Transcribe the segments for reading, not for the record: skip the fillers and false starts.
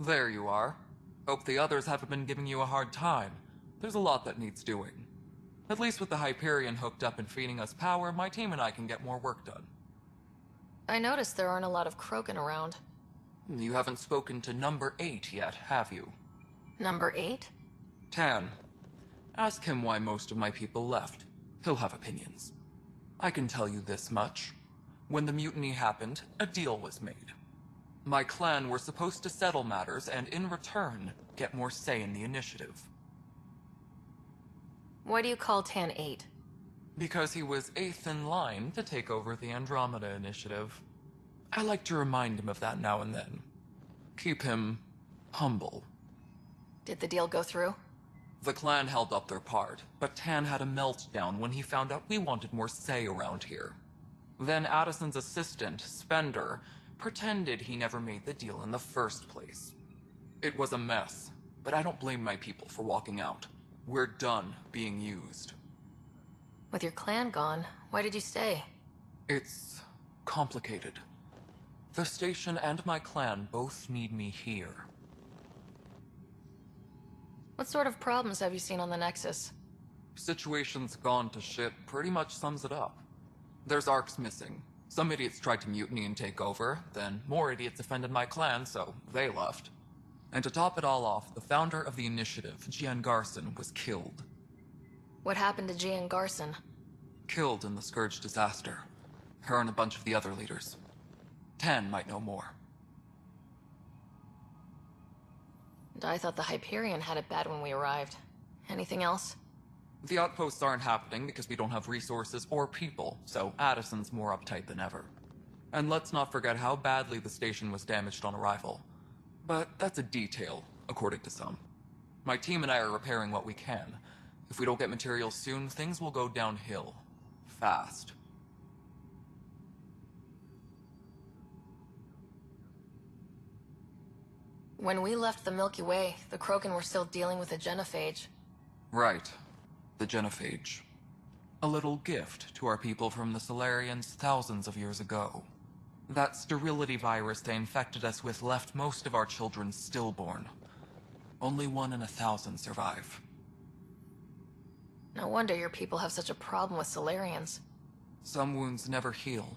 There you are. Hope the others haven't been giving you a hard time. There's a lot that needs doing. At least with the Hyperion hooked up and feeding us power, my team and I can get more work done. I noticed there aren't a lot of Krogan around. You haven't spoken to number 8 yet, have you? Number 8? Tan. Ask him why most of my people left. He'll have opinions. I can tell you this much. When the mutiny happened, a deal was made. My clan were supposed to settle matters and, in return, get more say in the initiative. Why do you call Tan 8? Because he was 8th in line to take over the Andromeda initiative. I like to remind him of that now and then. Keep him humble. Did the deal go through? The clan held up their part, but Tan had a meltdown when he found out we wanted more say around here. Then Addison's assistant, Spender, pretended he never made the deal in the first place. It was a mess, but I don't blame my people for walking out. We're done being used. With your clan gone, why did you stay? It's complicated. The station and my clan both need me here. What sort of problems have you seen on the Nexus? Situation's gone to shit pretty much sums it up. There's arcs missing. Some idiots tried to mutiny and take over, then more idiots offended my clan, so they left. And to top it all off, the founder of the initiative, Gian Garson, was killed. What happened to Gian Garson? Killed in the Scourge disaster. Her and a bunch of the other leaders. Tan might know more. And I thought the Hyperion had it bad when we arrived. Anything else? The outposts aren't happening because we don't have resources or people, so Addison's more uptight than ever. And let's not forget how badly the station was damaged on arrival. But that's a detail, according to some. My team and I are repairing what we can. If we don't get materials soon, things will go downhill. Fast. When we left the Milky Way, the Krogan were still dealing with a genophage. Right. The genophage. A little gift to our people from the Solarians thousands of years ago. That sterility virus they infected us with left most of our children stillborn. Only 1 in 1,000 survive. No wonder your people have such a problem with Solarians. Some wounds never heal.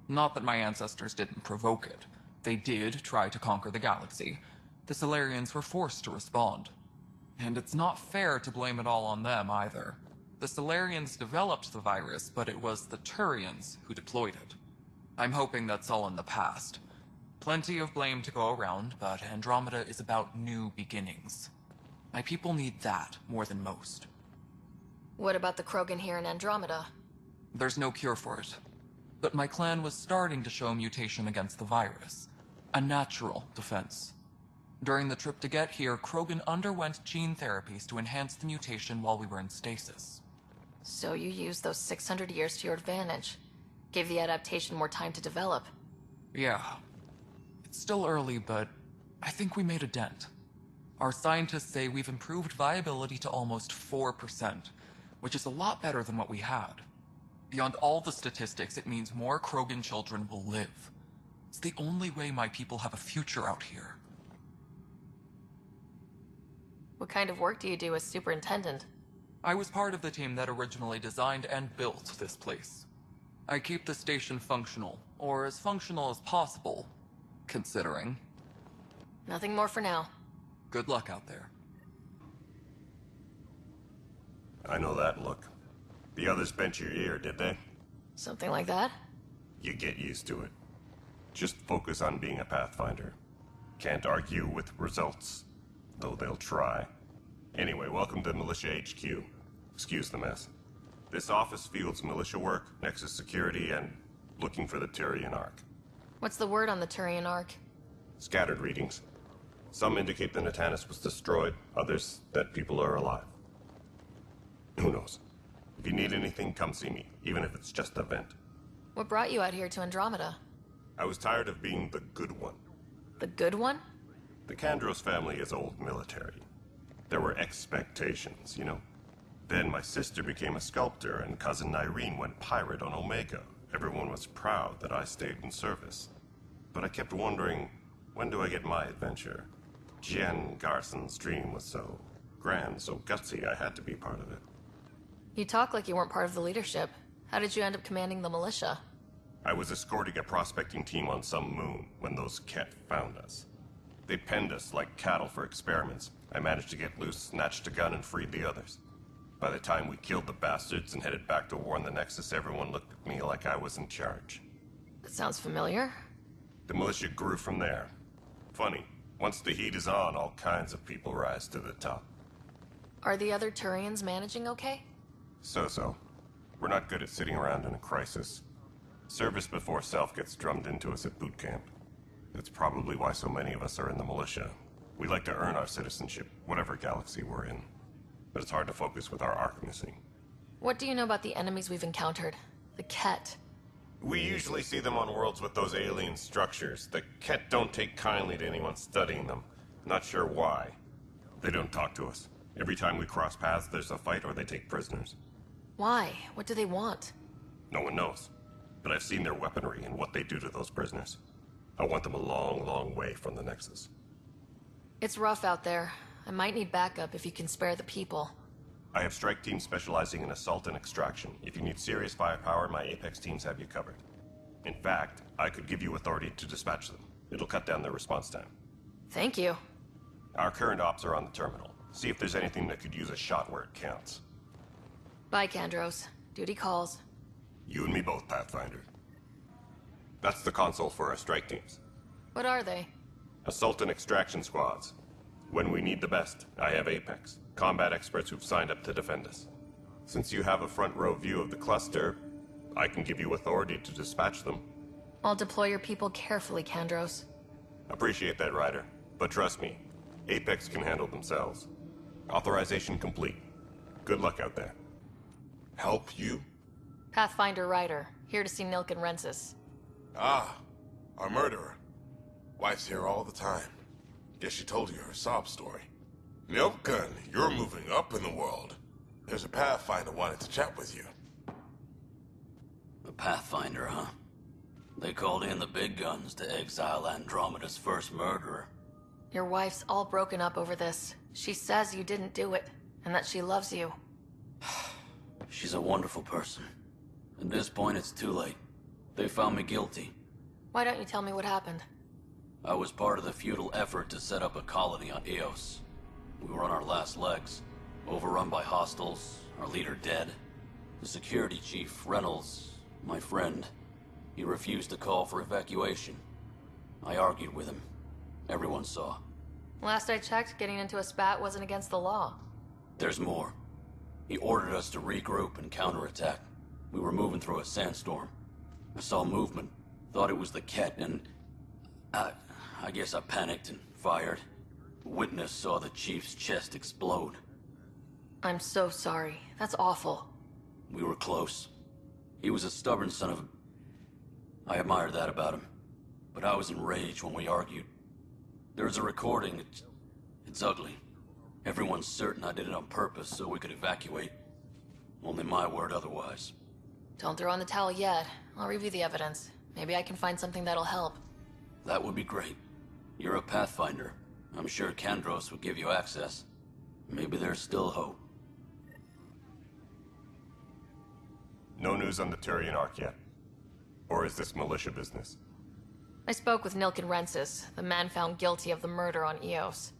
Not that my ancestors didn't provoke it. They did try to conquer the galaxy. The Solarians were forced to respond. And it's not fair to blame it all on them, either. The Solarians developed the virus, but it was the Turians who deployed it. I'm hoping that's all in the past. Plenty of blame to go around, but Andromeda is about new beginnings. My people need that more than most. What about the Krogan here in Andromeda? There's no cure for it. But my clan was starting to show mutation against the virus. A natural defense. During the trip to get here, Krogan underwent gene therapies to enhance the mutation while we were in stasis. So you used those 600 years to your advantage. Gave the adaptation more time to develop. Yeah. It's still early, but I think we made a dent. Our scientists say we've improved viability to almost 4%, which is a lot better than what we had. Beyond all the statistics, it means more Krogan children will live. It's the only way my people have a future out here. What kind of work do you do as superintendent? I was part of the team that originally designed and built this place. I keep the station functional, or as functional as possible, considering. Nothing more for now. Good luck out there. I know that look. The others bent your ear, did they? Something like that? You get used to it. Just focus on being a Pathfinder. Can't argue with results, though they'll try. Anyway, welcome to Militia HQ. Excuse the mess. This office fields militia work, Nexus security, and looking for the Turian Ark. What's the word on the Turian Ark? Scattered readings. Some indicate the Natanus was destroyed, others that people are alive. Who knows? If you need anything, come see me, even if it's just a vent. What brought you out here to Andromeda? I was tired of being the good one. The good one? The Kandros family is old military. There were expectations, you know. Then my sister became a sculptor and cousin Irene went pirate on Omega. Everyone was proud that I stayed in service. But I kept wondering, when do I get my adventure? Jen Garson's dream was so grand, so gutsy, I had to be part of it. You talk like you weren't part of the leadership. How did you end up commanding the militia? I was escorting a prospecting team on some moon when those Ket found us. They penned us like cattle for experiments. I managed to get loose, snatched a gun, and freed the others. By the time we killed the bastards and headed back to warn the Nexus, everyone looked at me like I was in charge. That sounds familiar. The militia grew from there. Funny, once the heat is on, all kinds of people rise to the top. Are the other Turians managing okay? So-so. We're not good at sitting around in a crisis. Service before self gets drummed into us at boot camp. That's probably why so many of us are in the militia. We like to earn our citizenship, whatever galaxy we're in. But it's hard to focus with our arc missing. What do you know about the enemies we've encountered? The Ket. We usually see them on worlds with those alien structures. The Ket don't take kindly to anyone studying them. Not sure why. They don't talk to us. Every time we cross paths, there's a fight or they take prisoners. Why? What do they want? No one knows. But I've seen their weaponry and what they do to those prisoners. I want them a long, long way from the Nexus. It's rough out there. I might need backup if you can spare the people. I have strike teams specializing in assault and extraction. If you need serious firepower, my Apex teams have you covered. In fact, I could give you authority to dispatch them. It'll cut down their response time. Thank you. Our current ops are on the terminal. See if there's anything that could use a shot where it counts. Bye, Kandros. Duty calls. You and me both, Pathfinder. That's the console for our strike teams. What are they? Assault and extraction squads. When we need the best, I have Apex. Combat experts who've signed up to defend us. Since you have a front row view of the cluster, I can give you authority to dispatch them. I'll deploy your people carefully, Kandros. Appreciate that, Ryder. But trust me, Apex can handle themselves. Authorization complete. Good luck out there. Help you? Pathfinder Ryder, here to see Nilk and Rensis. Ah, our murderer. Wife's here all the time. Guess she told you her sob story. Milkgun, you're moving up in the world. There's a Pathfinder wanted to chat with you. The Pathfinder, huh? They called in the big guns to exile Andromeda's first murderer. Your wife's all broken up over this. She says you didn't do it, and that she loves you. She's a wonderful person. At this point, it's too late. They found me guilty. Why don't you tell me what happened? I was part of the futile effort to set up a colony on Eos. We were on our last legs, overrun by hostiles, our leader dead. The security chief, Reynolds, my friend, he refused to call for evacuation. I argued with him. Everyone saw. Last I checked, getting into a spat wasn't against the law. There's more. He ordered us to regroup and counterattack. We were moving through a sandstorm. I saw movement, thought it was the Ket, and I guess I panicked and fired. Witness saw the chief's chest explode. I'm so sorry. That's awful. We were close. He was a stubborn son of a... I admired that about him. But I was enraged when we argued. There's a recording. It's ugly. Everyone's certain I did it on purpose so we could evacuate. Only my word otherwise. Don't throw in the towel yet. I'll review the evidence. Maybe I can find something that'll help. That would be great. You're a Pathfinder. I'm sure Kandros would give you access. Maybe there's still hope. No news on the Turian Arc yet? Or is this militia business? I spoke with Nilk and Rensis, the man found guilty of the murder on Eos.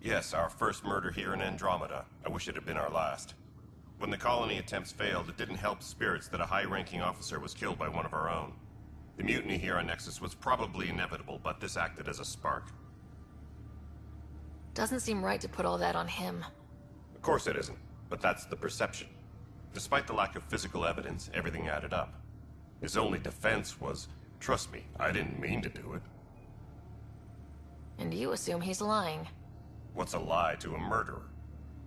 Yes, our first murder here in Andromeda. I wish it had been our last. When the colony attempts failed, it didn't help spirits that a high-ranking officer was killed by one of our own. The mutiny here on Nexus was probably inevitable, but this acted as a spark. Doesn't seem right to put all that on him. Of course it isn't, but that's the perception. Despite the lack of physical evidence, everything added up. His only defense was, trust me, I didn't mean to do it. And you assume he's lying. What's a lie to a murderer?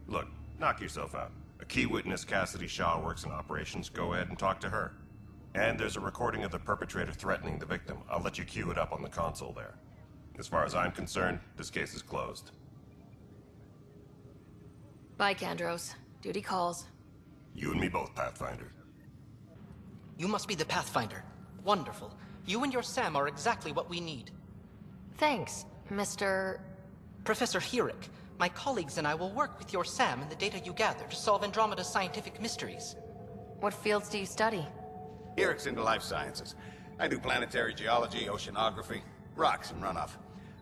Look, knock yourself out. A key witness, Cassidy Shaw, works in operations. Go ahead and talk to her. And there's a recording of the perpetrator threatening the victim. I'll let you cue it up on the console there. As far as I'm concerned, this case is closed. Bye, Kandros. Duty calls. You and me both, Pathfinder. You must be the Pathfinder. Wonderful. You and your Sam are exactly what we need. Thanks, Mr... Professor Herrick, my colleagues and I will work with your Sam and the data you gather to solve Andromeda's scientific mysteries. What fields do you study? Eric's into life sciences. I do planetary geology, oceanography, rocks and runoff.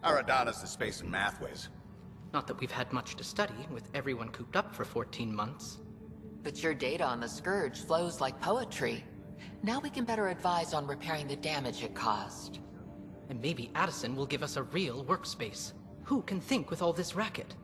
Aradana's the space and math whiz. Not that we've had much to study, with everyone cooped up for 14 months. But your data on the Scourge flows like poetry. Now we can better advise on repairing the damage it caused. And maybe Addison will give us a real workspace. Who can think with all this racket?